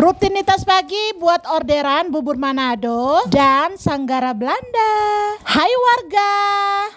Rutinitas pagi buat orderan bubur Manado dan Sanggara Belanda. Hai warga,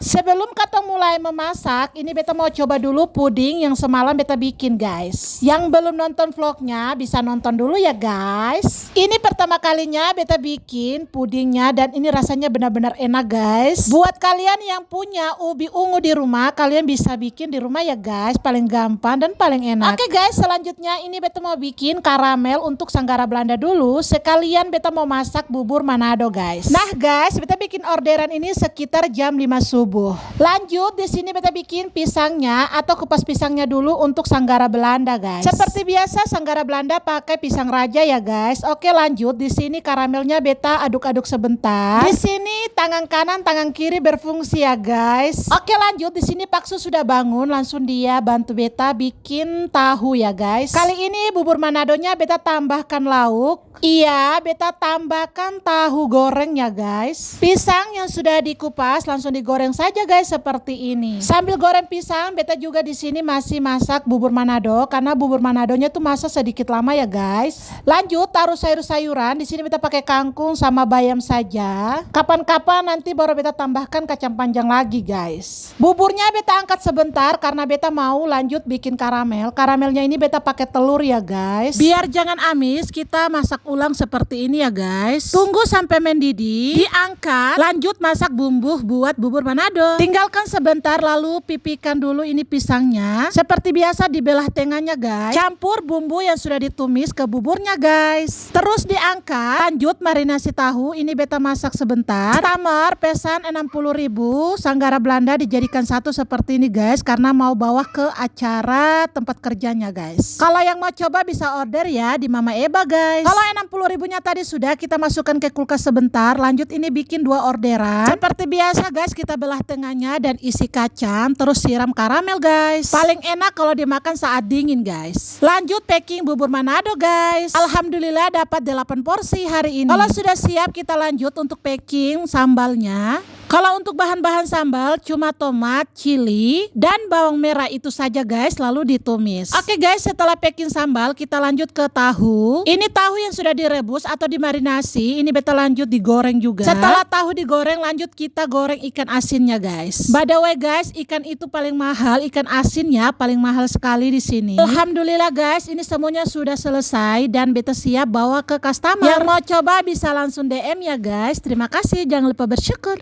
sebelum kita mulai memasak, ini beta mau coba dulu puding yang semalam beta bikin guys. Yang belum nonton vlognya bisa nonton dulu ya guys. Ini pertama kalinya beta bikin pudingnya dan ini rasanya benar-benar enak guys. Buat kalian yang punya ubi ungu di rumah, kalian bisa bikin di rumah ya guys. Paling gampang dan paling enak. Oke guys, selanjutnya ini beta mau bikin karamel untuk Sanggara Belanda dulu. Sekalian beta mau masak bubur Manado guys. Nah guys, beta bikin orderan ini sekitar jam 5 subuh. Lanjut di sini beta bikin pisangnya atau kupas pisangnya dulu untuk Sanggara Belanda guys. Seperti biasa Sanggara Belanda pakai pisang raja ya guys. Oke lanjut, di sini karamelnya beta aduk-aduk sebentar. Di sini tangan kanan tangan kiri berfungsi ya guys. Oke lanjut, di sini Paksu sudah bangun, langsung dia bantu beta bikin tahu ya guys. Kali ini bubur Manadonya beta tambahkan lauk. Iya, beta tambahkan tahu goreng ya guys. Pisang yang sudah dikupas langsung digoreng saja guys seperti ini. Sambil goreng pisang, beta juga di sini masih masak bubur Manado karena bubur Manadonya tuh masak sedikit lama ya guys. Lanjut taruh sayur-sayuran. Di sini beta pakai kangkung sama bayam saja. Kapan-kapan nanti baru beta tambahkan kacang panjang lagi guys. Buburnya beta angkat sebentar karena beta mau lanjut bikin karamel. Karamelnya ini beta pakai telur ya guys. Biar jangan amis, kita masak ulang seperti ini ya guys. Tunggu sampai mendidih, diangkat, lanjut masak bumbu buat bubur Manado. Tinggalkan sebentar lalu pipihkan dulu ini pisangnya. Seperti biasa dibelah tengahnya guys. Campur bumbu yang sudah ditumis ke buburnya guys. Terus diangkat, lanjut marinasi tahu. Ini beta masak sebentar. Customer pesan 60.000 Sanggara Belanda dijadikan satu seperti ini guys karena mau bawa ke acara tempat kerjanya guys. Kalau yang mau coba bisa order ya di Mama Eba guys. Kalau 60.000-nya tadi sudah kita masukkan ke kulkas sebentar. Lanjut ini bikin 2 orderan. Seperti biasa guys, kita belah tengahnya dan isi kacang, terus siram karamel guys. Paling enak kalau dimakan saat dingin guys. Lanjut packing bubur Manado guys. Alhamdulillah dapat 8 porsi hari ini. Kalau sudah siap kita lanjut untuk packing sambalnya. Kalau untuk bahan-bahan sambal cuma tomat, cili, dan bawang merah itu saja guys, lalu ditumis. Oke guys, setelah packing sambal kita lanjut ke tahu. Ini tahu yang sudah direbus atau dimarinasi, ini beta lanjut digoreng juga. Setelah tahu digoreng lanjut kita goreng ikan asinnya guys. By the way guys, ikan itu paling mahal, ikan asinnya paling mahal sekali di sini. Alhamdulillah guys, ini semuanya sudah selesai dan beta siap bawa ke customer. Yang mau coba bisa langsung DM ya guys. Terima kasih, jangan lupa bersyukur.